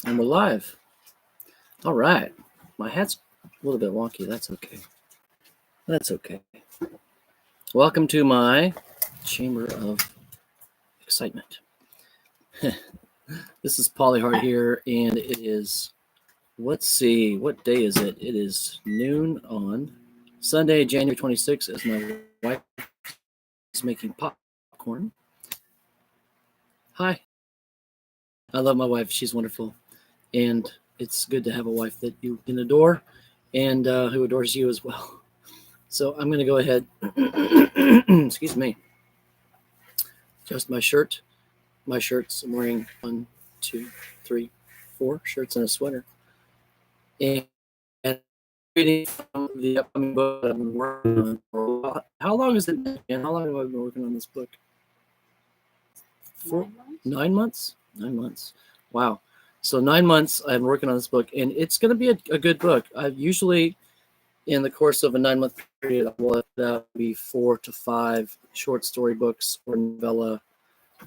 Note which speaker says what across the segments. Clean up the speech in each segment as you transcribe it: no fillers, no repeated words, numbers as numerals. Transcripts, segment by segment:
Speaker 1: And we're live. All right. My hat's a little bit wonky. That's okay. That's okay. Welcome to my chamber of excitement. This is Polyhard here, and it is, let's see, what day is it? It is noon on Sunday, January 26th, as my wife is making popcorn. Hi. I love my wife. She's wonderful. And it's good to have a wife that you can adore and who adores you as well. So I'm going to go ahead, excuse me, adjust my shirt. My shirts, I'm wearing 1, 2, 3, 4 shirts and a sweater. And reading from the upcoming book that I've been working on for a while. How long has it been? And how long have I been working on this book? 9 months? 9 months. Wow. So 9 months I've been working on this book, and it's going to be a good book. I've usually, in the course of a 9-month period, I will have be 4 to 5 short story books or novella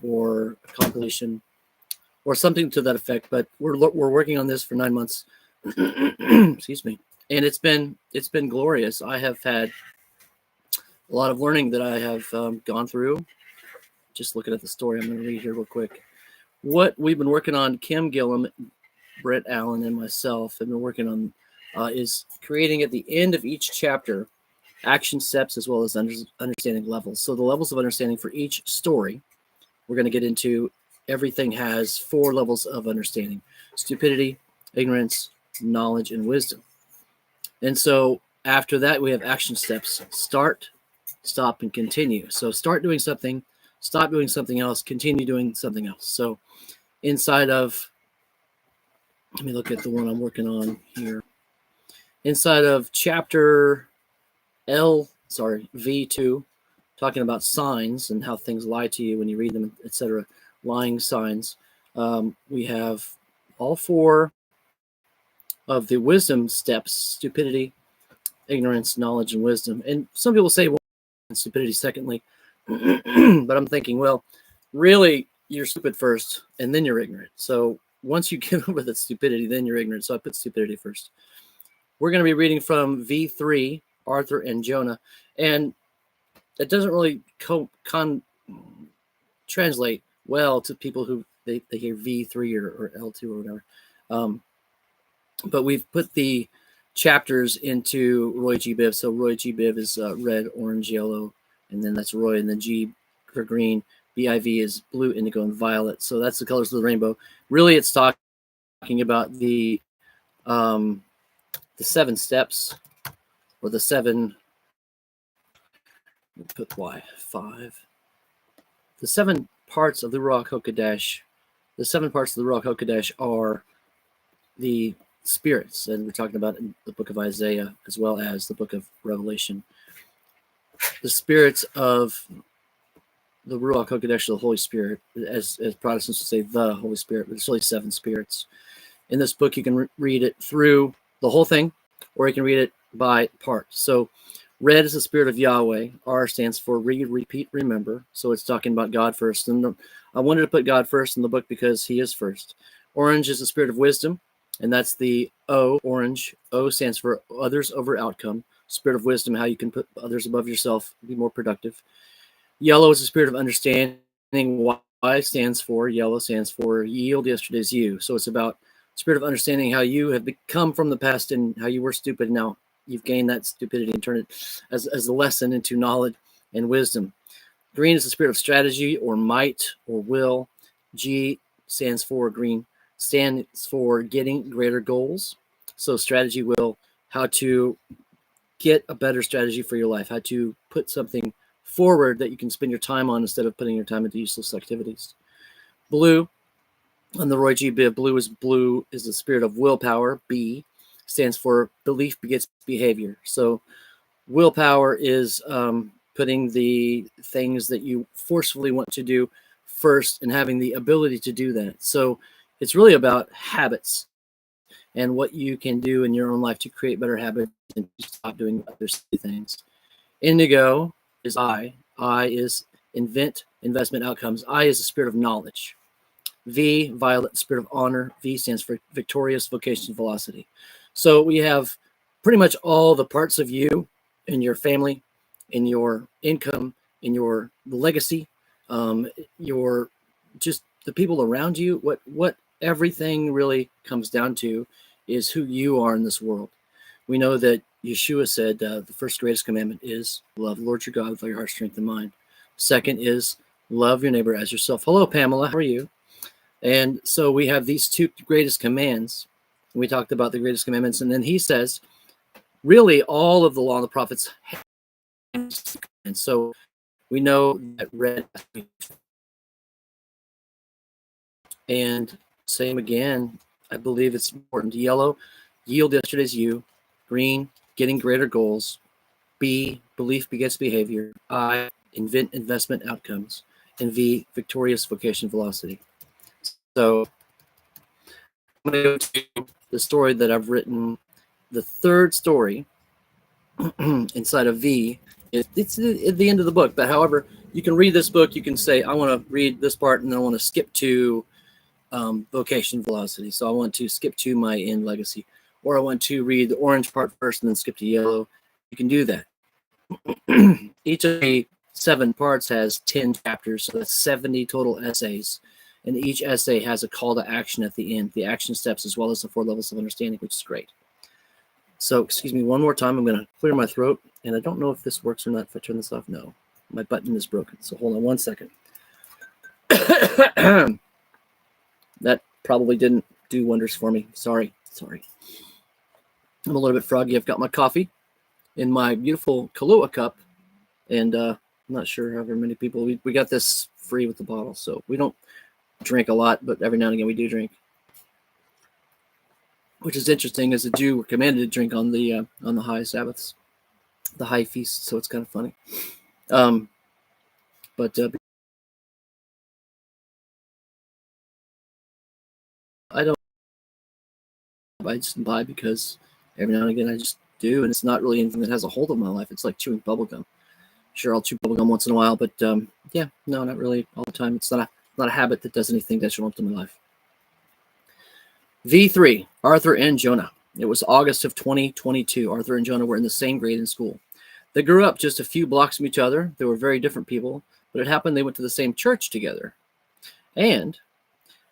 Speaker 1: or a compilation or something to that effect. But we're working on this for 9 months. Excuse me. And it's been glorious. I have had a lot of learning that I have gone through. Just looking at the story, I'm going to read here real quick. What we've been working on, Kim Gillum, Brett Allen, and myself have been working on is creating at the end of each chapter action steps as well as understanding levels. So the levels of understanding for each story, we're going to get into. Everything has 4 levels of understanding: stupidity, ignorance, knowledge, and wisdom. And so after that, we have action steps: start, stop, and continue. So start doing something, stop doing something else, continue doing something else. So inside of, let me look at the one I'm working on here. Inside of chapter V2, talking about signs and how things lie to you when you read them, etc., lying signs. We have all 4 of the wisdom steps: stupidity, ignorance, knowledge, and wisdom. And some people say, well, stupidity secondly. But I'm thinking, well, really, you're stupid first, and then you're ignorant. So once you get over that stupidity, then you're ignorant. So I put stupidity first. We're going to be reading from V3, Arthur and Jonah. And it doesn't really translate well to people who they hear V3 or L2 or whatever. But we've put the chapters into Roy G. Biv. So Roy G. Biv is red, orange, yellow, and then that's Roy, and then G for green. BIV is blue, indigo, and violet. So that's the colors of the rainbow. Really, it's talking about the 7 steps, or the 7. Put Y 5. The 7 parts of the Ruach HaKodesh. The 7 parts of the Ruach HaKodesh are the spirits, and we're talking about in the book of Isaiah as well as the book of Revelation. The spirits of the Ruach HaKodesh, the Holy Spirit, as Protestants would say, the Holy Spirit, but it's really 7 spirits. In this book, you can read it through the whole thing, or you can read it by part. So red is the spirit of Yahweh. R stands for read, repeat, remember. So it's talking about God first. And I wanted to put God first in the book because he is first. Orange is the spirit of wisdom, and that's the O, orange. O stands for others over outcome. Spirit of wisdom, how you can put others above yourself, be more productive. Yellow is the spirit of understanding. Y stands for, yellow stands for yield yesterday's you. So it's about spirit of understanding how you have become from the past and how you were stupid. Now you've gained that stupidity and turned it as a lesson into knowledge and wisdom. Green is the spirit of strategy or might or will. G stands for green, stands for getting greater goals. So strategy, will, how to get a better strategy for your life, how to put something forward that you can spend your time on instead of putting your time into useless activities. Blue, on the Roy G. Biv, blue is the spirit of willpower. B stands for belief begets behavior. So willpower is putting the things that you forcefully want to do first and having the ability to do that. So it's really about habits and what you can do in your own life to create better habits and stop doing other things. Indigo is I. I is investment outcomes. I is the spirit of knowledge. V, violet, spirit of honor. V stands for victorious, vocation, velocity. So we have pretty much all the parts of you in your family, in your income, in your legacy, your just the people around you. What everything really comes down to is who you are in this world. We know that Yeshua said the first greatest commandment is love the Lord your God with all your heart, strength, and mind. Second is love your neighbor as yourself. Hello, Pamela. How are you? And so we have these two greatest commands. We talked about the greatest commandments, and then he says, really, all of the law and the prophets. And so we know that red, and same again, I believe it's important. Yellow, yield yesterday's you. Green, getting greater goals. B, belief begets behavior. I, invent investment outcomes. And V, victorious vocation velocity. So I'm going to go to the story that I've written. The third story inside of V, it's at the end of the book. But however, you can read this book. You can say, I want to read this part, and then I want to skip to vocation velocity. So I want to skip to my end legacy, or I want to read the orange part first and then skip to yellow. You can do that. Each of the 7 parts has 10 chapters, so that's 70 total essays. And each essay has a call to action at the end, the action steps, as well as the 4 levels of understanding, which is great. So, excuse me one more time. I'm going to clear my throat, and I don't know if this works or not. If I turn this off, no. My button is broken, so hold on one second. That probably didn't do wonders for me. Sorry. I'm a little bit froggy. I've got my coffee in my beautiful Kahlua cup, and I'm not sure how many people. We got this free with the bottle, so we don't drink a lot, but every now and again we do drink. Which is interesting, as a Jew, we're commanded to drink on the high Sabbaths, the high feasts. So it's kind of funny. I just buy because every now and again I just do, and it's not really anything that has a hold of my life. It's like chewing bubblegum. Sure, I'll chew bubblegum once in a while, but yeah, no, not really all the time. It's not a habit that does anything detrimental to my life. V3, Arthur and Jonah. It was August of 2022. Arthur and Jonah were in the same grade in school. They grew up just a few blocks from each other. They were very different people, but it happened they went to the same church together. And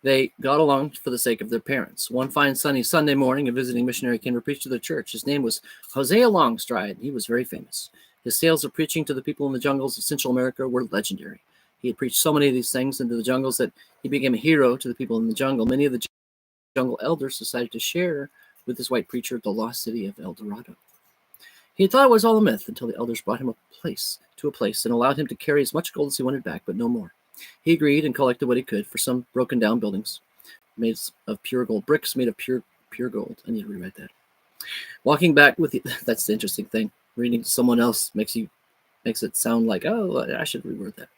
Speaker 1: they got along for the sake of their parents. One fine sunny Sunday morning, a visiting missionary came to preach to their church. His name was Hosea Longstride. He was very famous. His tales of preaching to the people in the jungles of Central America were legendary. He had preached so many of these things into the jungles that he became a hero to the people in the jungle. Many of the jungle elders decided to share with this white preacher the lost city of El Dorado. He had thought it was all a myth until the elders brought him to a place and allowed him to carry as much gold as he wanted back, but no more. He agreed and collected what he could for some broken down buildings made of pure gold, bricks made of pure gold. I need to rewrite that. Walking back with that's the interesting thing. Reading to someone else makes it sound like, oh, I should reword that.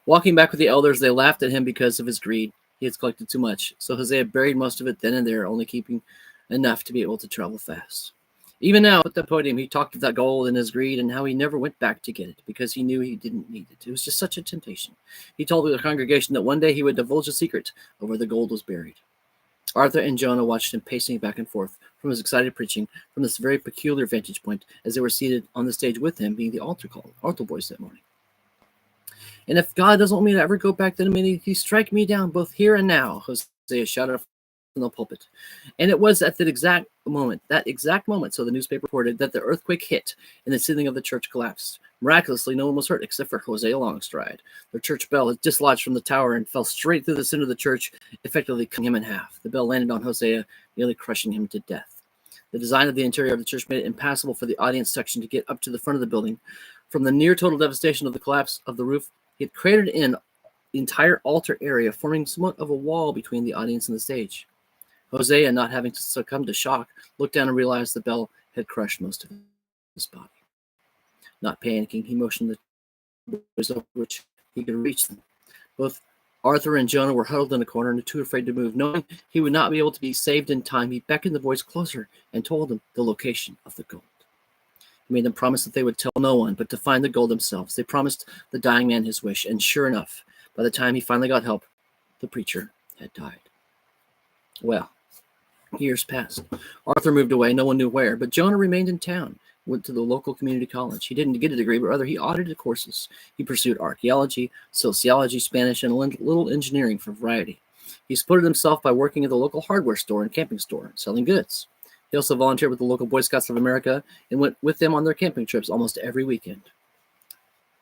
Speaker 1: Walking back with the elders, they laughed at him because of his greed. He had collected too much. So Hosea buried most of it then and there, only keeping enough to be able to travel fast. Even now, at the podium, he talked of that gold and his greed and how he never went back to get it because he knew he didn't need it. It was just such a temptation. He told the congregation that one day he would divulge a secret of where the gold was buried. Arthur and Jonah watched him pacing back and forth from his excited preaching from this very peculiar vantage point as they were seated on the stage with him, being the altar boys that morning. And if God doesn't want me to ever go back to the meeting, he strike me down both here and now, Hosea shouted from the pulpit. And it was at that exact moment, so the newspaper reported, that the earthquake hit and the ceiling of the church collapsed. Miraculously, no one was hurt except for Hosea Longstride. The church bell had dislodged from the tower and fell straight through the center of the church, effectively cutting him in half. The bell landed on Hosea, nearly crushing him to death. The design of the interior of the church made it impassable for the audience section to get up to the front of the building. From the near total devastation of the collapse of the roof, it cratered in the entire altar area, forming somewhat of a wall between the audience and the stage. Hosea, not having to succumb to shock, looked down and realized the bell had crushed most of his body. Not panicking, he motioned the boys over which he could reach them. Both Arthur and Jonah were huddled in a corner and too afraid to move. Knowing he would not be able to be saved in time, he beckoned the boys closer and told them the location of the gold. He made them promise that they would tell no one, but to find the gold themselves. They promised the dying man his wish, and sure enough, by the time he finally got help, the preacher had died. Well, years passed. Arthur moved away, no one knew where, but Jonah remained in town, went to the local community college. He didn't get a degree, but rather he audited courses. He pursued archaeology, sociology, Spanish, and a little engineering for variety. He supported himself by working at the local hardware store and camping store, selling goods. He also volunteered with the local Boy Scouts of America and went with them on their camping trips almost every weekend.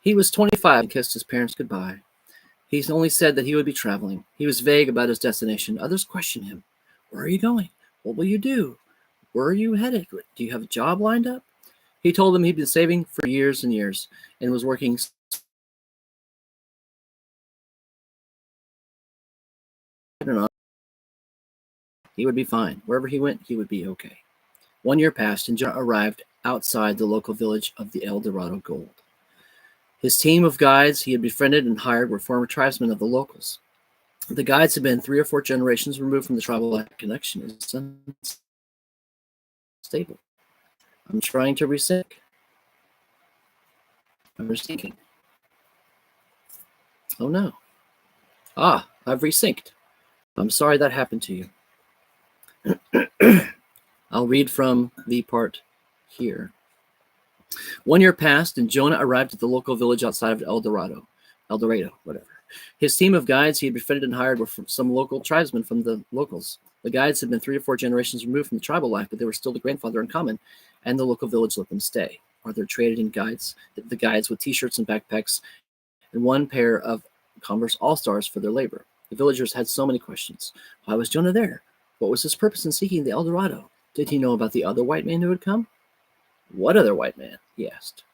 Speaker 1: He was 25 and kissed his parents goodbye. He only said that he would be traveling. He was vague about his destination. Others questioned him. Where are you going? What will you do? Where are you headed? Do you have a job lined up? He told them he'd been saving for years and years and was working. He would be fine. Wherever he went, he would be okay. 1 year passed, and Jonah arrived outside the local village of the El Dorado Gold. His team of guides he had befriended and hired were former tribesmen of the locals. The guides had been 3 or 4 generations removed from the tribal connection. It's unstable. I'm trying to resync. I'm resyncing. Oh no. I've resynced. I'm sorry that happened to you. I'll read from the part here. 1 year passed, and Jonah arrived at the local village outside of El Dorado, whatever. His team of guides he had befriended and hired were from some local tribesmen from the locals. The guides had been 3 or 4 generations removed from the tribal life, but they were still the grandfather in common, and the local village let them stay. Arthur traded in the guides with t-shirts and backpacks, and 1 pair of Converse All-Stars for their labor. The villagers had so many questions. Why was Jonah there? What was his purpose in seeking the El Dorado? Did he know about the other white man who had come? What other white man? He asked.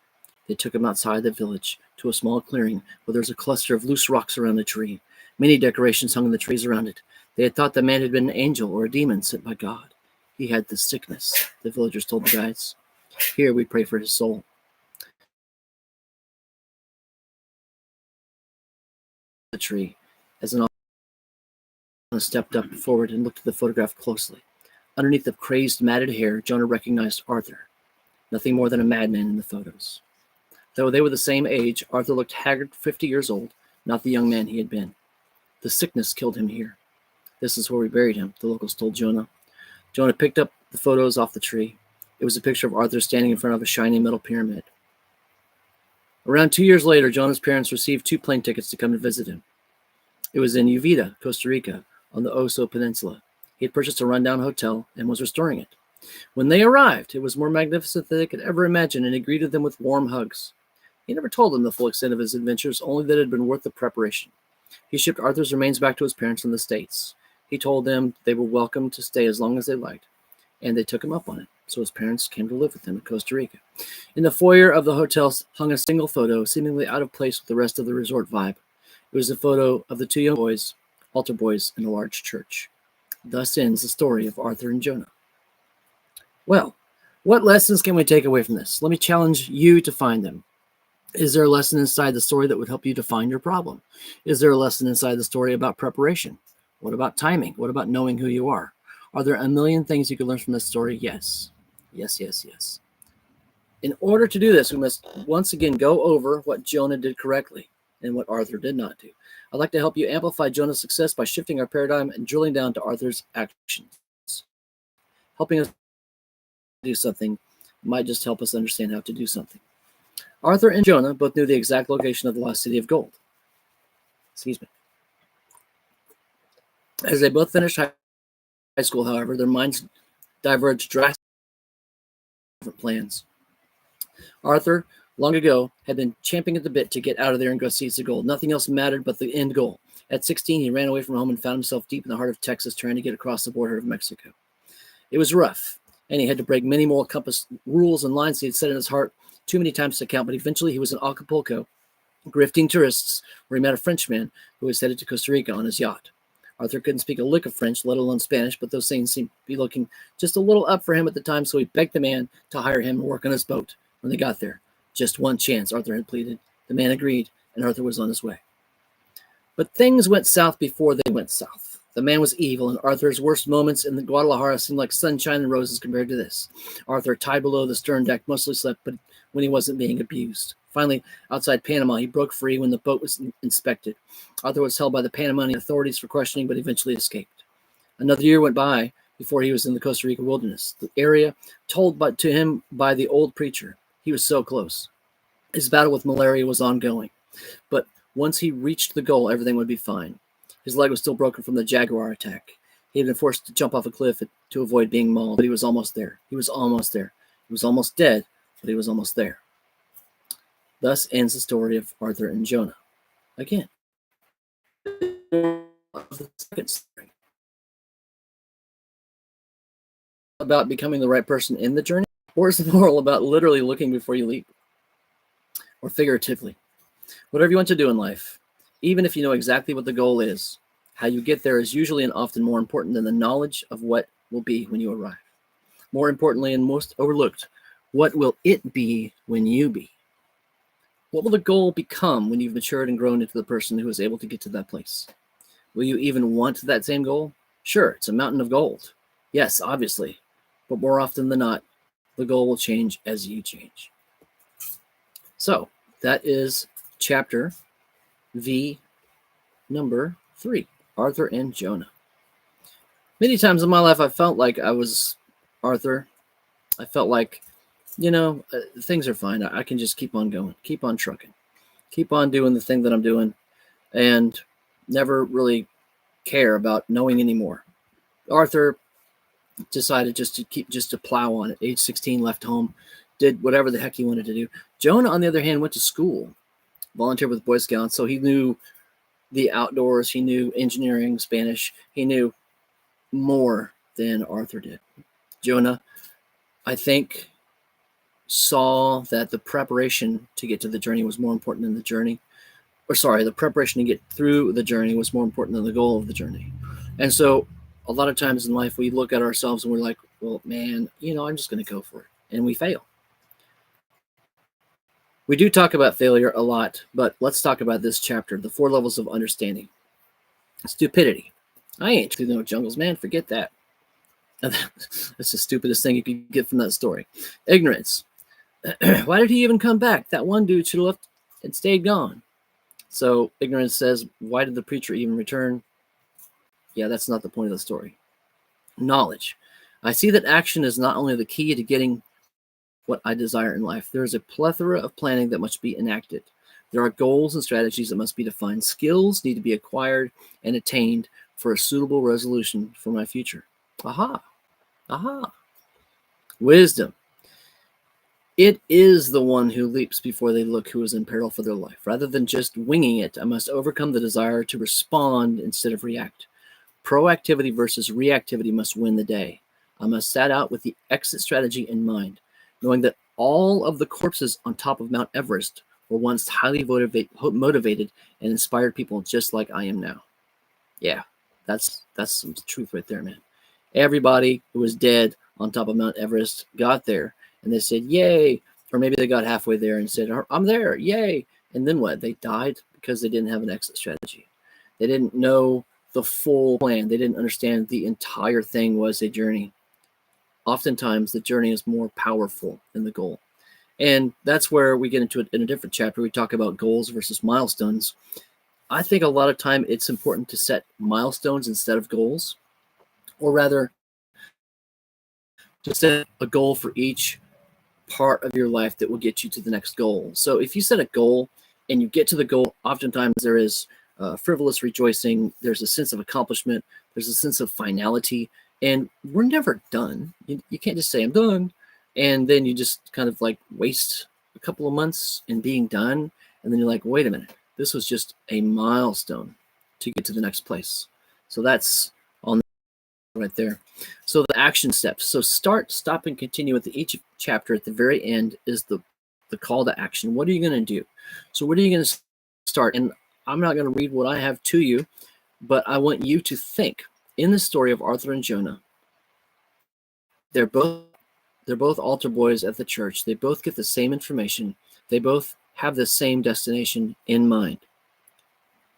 Speaker 1: They took him outside the village to a small clearing where there was a cluster of loose rocks around a tree. Many decorations hung in the trees around it. They had thought the man had been an angel or a demon sent by God. He had the sickness, the villagers told the guides. Here we pray for his soul. The tree, as an Jonah stepped up forward and looked at the photograph closely. Underneath the crazed, matted hair, Jonah recognized Arthur. Nothing more than a madman in the photos. Though they were the same age, Arthur looked haggard, 50 years old, not the young man he had been. The sickness killed him here. This is where we buried him, the locals told Jonah. Jonah picked up the photos off the tree. It was a picture of Arthur standing in front of a shiny metal pyramid. Around 2 years later, Jonah's parents received 2 plane tickets to come to visit him. It was in Uvita, Costa Rica, on the Oso Peninsula. He had purchased a rundown hotel and was restoring it. When they arrived, it was more magnificent than they could ever imagine, and he greeted them with warm hugs. He never told them the full extent of his adventures, only that it had been worth the preparation. He shipped Arthur's remains back to his parents in the States. He told them they were welcome to stay as long as they liked, and they took him up on it, so his parents came to live with him in Costa Rica. In the foyer of the hotel hung a single photo, seemingly out of place with the rest of the resort vibe. It was a photo of the 2 young boys, altar boys, in a large church. Thus ends the story of Arthur and Jonah. Well, what lessons can we take away from this? Let me challenge you to find them. Is there a lesson inside the story that would help you define your problem? Is there a lesson inside the story about preparation? What about timing? What about knowing who you are? Are there a million things you could learn from this story? Yes. Yes, yes, yes. In order to do this, we must once again go over what Jonah did correctly and what Arthur did not do. I'd like to help you amplify Jonah's success by shifting our paradigm and drilling down to Arthur's actions. Helping us do something might just help us understand how to do something. Arthur and Jonah both knew the exact location of the lost city of gold. Excuse me. As they both finished high school, however, their minds diverged drastically different plans. Arthur, long ago, had been champing at the bit to get out of there and go seize the gold. Nothing else mattered but the end goal. At 16, he ran away from home and found himself deep in the heart of Texas trying to get across the border of Mexico. It was rough, and he had to break many more compass rules and lines he had set in his heart too many times to count, but eventually he was in Acapulco, grifting tourists, where he met a Frenchman who was headed to Costa Rica on his yacht. Arthur couldn't speak a lick of French, let alone Spanish, but those things seemed to be looking just a little up for him at the time, so he begged the man to hire him and work on his boat when they got there. Just one chance, Arthur had pleaded. The man agreed, and Arthur was on his way. But things went south before they went south. The man was evil, and Arthur's worst moments in the Guadalajara seemed like sunshine and roses compared to this. Arthur, tied below the stern deck, mostly slept, but when he wasn't being abused. Finally, outside Panama, he broke free when the boat was inspected. Arthur was held by the Panamanian authorities for questioning, but eventually escaped. Another year went by before he was in the Costa Rica wilderness, the area told to him by the old preacher. He was so close. His battle with malaria was ongoing, but once he reached the goal, everything would be fine. His leg was still broken from the jaguar attack. He had been forced to jump off a cliff to avoid being mauled, but he was almost there. He was almost there. He was almost dead, but he was almost there. Thus ends the story of Arthur and Jonah. Again, the second story about becoming the right person in the journey, or is the moral about literally looking before you leap, or figuratively? Whatever you want to do in life, even if you know exactly what the goal is, how you get there is usually and often more important than the knowledge of what will be when you arrive. More importantly, and most overlooked, what will it be when you be? What will the goal become when you've matured and grown into the person who is able to get to that place? Will you even want that same goal? Sure, it's a mountain of gold. Yes, obviously. But more often than not, the goal will change as you change. So, that is chapter V, number 3, Arthur and Jonah. Many times in my life, I felt like I was Arthur. I felt like, things are fine. I can just keep on going, keep on trucking, keep on doing the thing that I'm doing, and never really care about knowing anymore. Arthur decided just to plow on it. Age 16, left home, did whatever the heck he wanted to do. Jonah, on the other hand, went to school, volunteered with Boy Scouts, so he knew the outdoors, he knew engineering, Spanish, he knew more than Arthur did. Jonah, I think, saw that the preparation to get to the journey was more important than the preparation to get through the journey was more important than the goal of the journey. And so a lot of times in life, we look at ourselves and we're like, well, man, I'm just going to go for it. And we fail. We do talk about failure a lot, but let's talk about this chapter, the 4 levels of understanding. Stupidity. I ain't through no jungles, man. Forget that. That's the stupidest thing you could get from that story. Ignorance. Why did he even come back? That one dude should have left and stayed gone. So ignorance says, why did the preacher even return? Yeah, that's not the point of the story. Knowledge. I see that action is not only the key to getting what I desire in life. There is a plethora of planning that must be enacted. There are goals and strategies that must be defined. Skills need to be acquired and attained for a suitable resolution for my future. Aha. Wisdom. It is the one who leaps before they look who is in peril for their life. Rather than just winging it, I must overcome the desire to respond instead of react. Proactivity versus reactivity must win the day. I must set out with the exit strategy in mind, knowing that all of the corpses on top of Mount Everest were once highly motivated and inspired people just like I am now. Yeah, that's some truth right there, man. Everybody who was dead on top of Mount Everest got there, and they said, yay. Or maybe they got halfway there and said, I'm there, yay. And then what? They died because they didn't have an exit strategy. They didn't know the full plan. They didn't understand the entire thing was a journey. Oftentimes, the journey is more powerful than the goal. And that's where we get into it in a different chapter. We talk about goals versus milestones. I think a lot of time it's important to set milestones instead of goals, or rather, to set a goal for each part of your life that will get you to the next goal. So if you set a goal and you get to the goal, oftentimes there is frivolous rejoicing. There's a sense of accomplishment. There's a sense of finality. And we're never done. You can't just say, I'm done. And then you just kind of like waste a couple of months in being done. And then you're like, wait a minute, this was just a milestone to get to the next place. So that's on right there. So the action steps. So start, stop, and continue at each chapter. At the very end is the call to action. What are you going to do? So what are you going to start? And I'm not going to read what I have to you, but I want you to think. In the story of Arthur and Jonah, they're both altar boys at the church. They both get the same information. They both have the same destination in mind.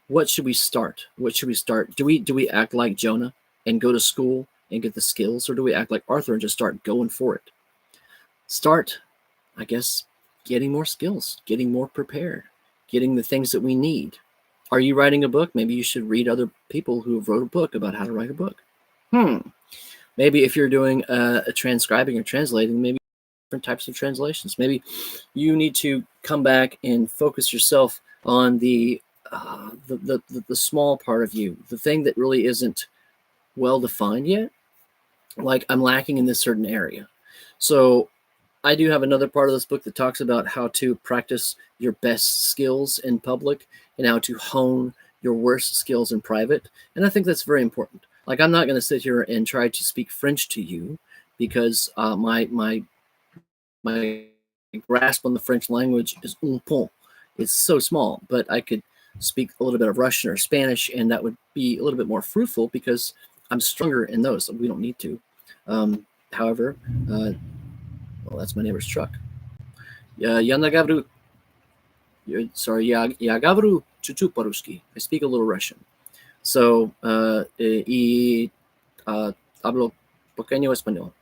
Speaker 1: What should we start? What should we start? Do we act like Jonah and go to school and get the skills, or do we act like Arthur and just start going for it? Start getting more skills, getting more prepared, getting the things that we need. Are you writing a book? Maybe you should read other people who have wrote a book about how to write a book. Maybe if you're doing a transcribing or translating, maybe different types of translations. Maybe you need to come back and focus yourself on the small part of you, the thing that really isn't well defined yet. Like, I'm lacking in this certain area. So I do have another part of this book that talks about how to practice your best skills in public and how to hone your worst skills in private. And I think that's very important. Like, I'm not going to sit here and try to speak French to you because my grasp on the French language is un point. It's so small, but I could speak a little bit of Russian or Spanish, and that would be a little bit more fruitful because I'm stronger in those. We don't need to. However, well, that's my neighbor's truck. Yana Gavru. Sorry, ya Gavru chuchu po-ruski. I speak a little Russian. So, y hablo pequeño español.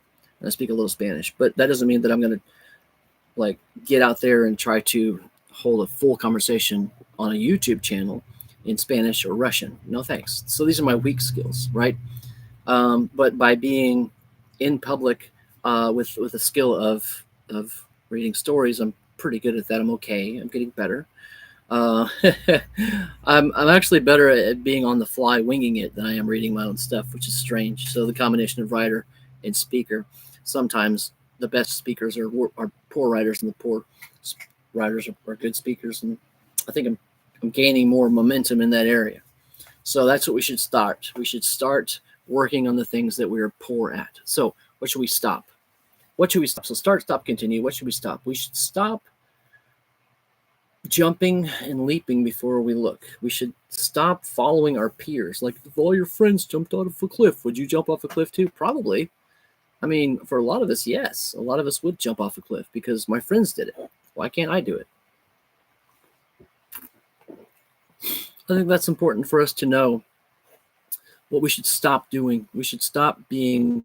Speaker 1: And I speak a little Spanish, but that doesn't mean that I'm going to like get out there and try to hold a full conversation on a YouTube channel in Spanish or Russian. No thanks. So these are my weak skills, right? But by being in public with a skill of reading stories, I'm pretty good at that. I'm okay. I'm getting better. I'm actually better at being on the fly, winging it, than I am reading my own stuff, which is strange. So the combination of writer and speaker, sometimes the best speakers are poor writers, and the poor writers are good speakers. And I think I'm gaining more momentum in that area. So that's what we should start. We should start working on the things that we are poor at. So what should we stop? What should we stop? So start, stop, continue. What should we stop? We should stop jumping and leaping before we look. We should stop following our peers. Like, if all your friends jumped out of a cliff, would you jump off a cliff too? Probably. I mean, for a lot of us, yes. A lot of us would jump off a cliff because my friends did it. Why can't I do it? I think that's important for us to know what we should stop doing. We should stop being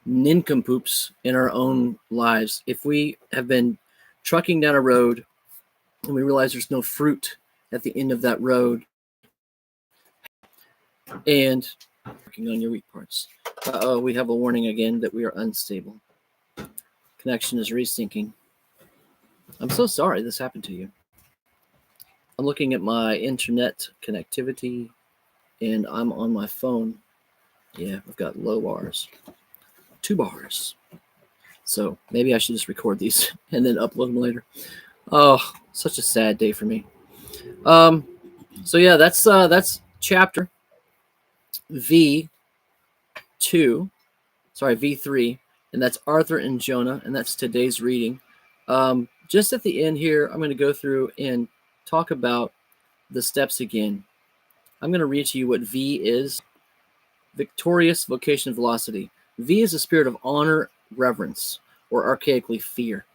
Speaker 1: nincompoops in our own lives. If we have been trucking down a road and we realize there's no fruit at the end of that road, and working on your weak parts. We have a warning again that we are unstable. Connection is resyncing. I'm so sorry this happened to you. I'm looking at my internet connectivity, and I'm on my phone. Yeah, I've got low bars. 2 bars. So maybe I should just record these and then upload them later. Oh, such a sad day for me. So yeah, that's chapter V3, and that's Arthur and Jonah, and that's today's reading. Just at the end here, I'm going to go through and talk about the steps again. I'm going to read to you what V is. Victorious vocation velocity. V is a spirit of honor, reverence, or archaically fear.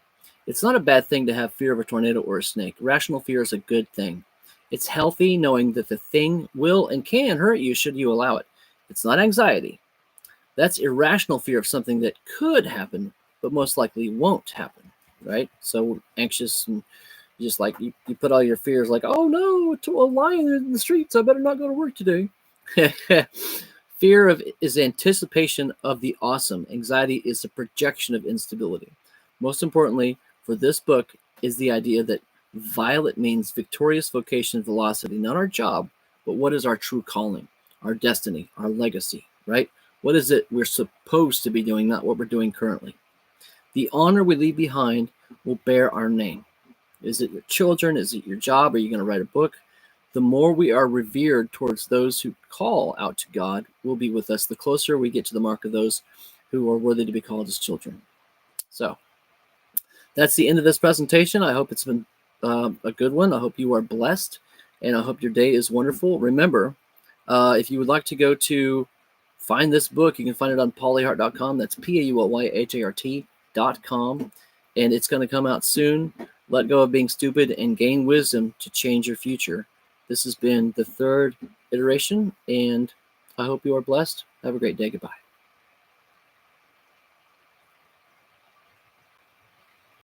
Speaker 1: It's not a bad thing to have fear of a tornado or a snake. Rational fear is a good thing. It's healthy knowing that the thing will and can hurt you should you allow it. It's not anxiety. That's irrational fear of something that could happen, but most likely won't happen, right? So anxious and just like you put all your fears like, oh no, a lion in the streets, I better not go to work today. Fear is anticipation of the awesome. Anxiety is a projection of instability. Most importantly, for this book is the idea that violet means victorious vocation velocity, not our job, but what is our true calling, our destiny, our legacy, right? What is it we're supposed to be doing, not what we're doing currently? The honor we leave behind will bear our name. Is it your children? Is it your job? Are you going to write a book? The more we are revered towards those who call out to God will be with us, the closer we get to the mark of those who are worthy to be called as children. So that's the end of this presentation. I hope it's been a good one. I hope you are blessed, and I hope your day is wonderful. Remember, if you would like to go to find this book, you can find it on paulyhart.com. That's PAULYHART.com, and it's going to come out soon. Let go of being stupid and gain wisdom to change your future. This has been the 3rd iteration, and I hope you are blessed. Have a great day. Goodbye.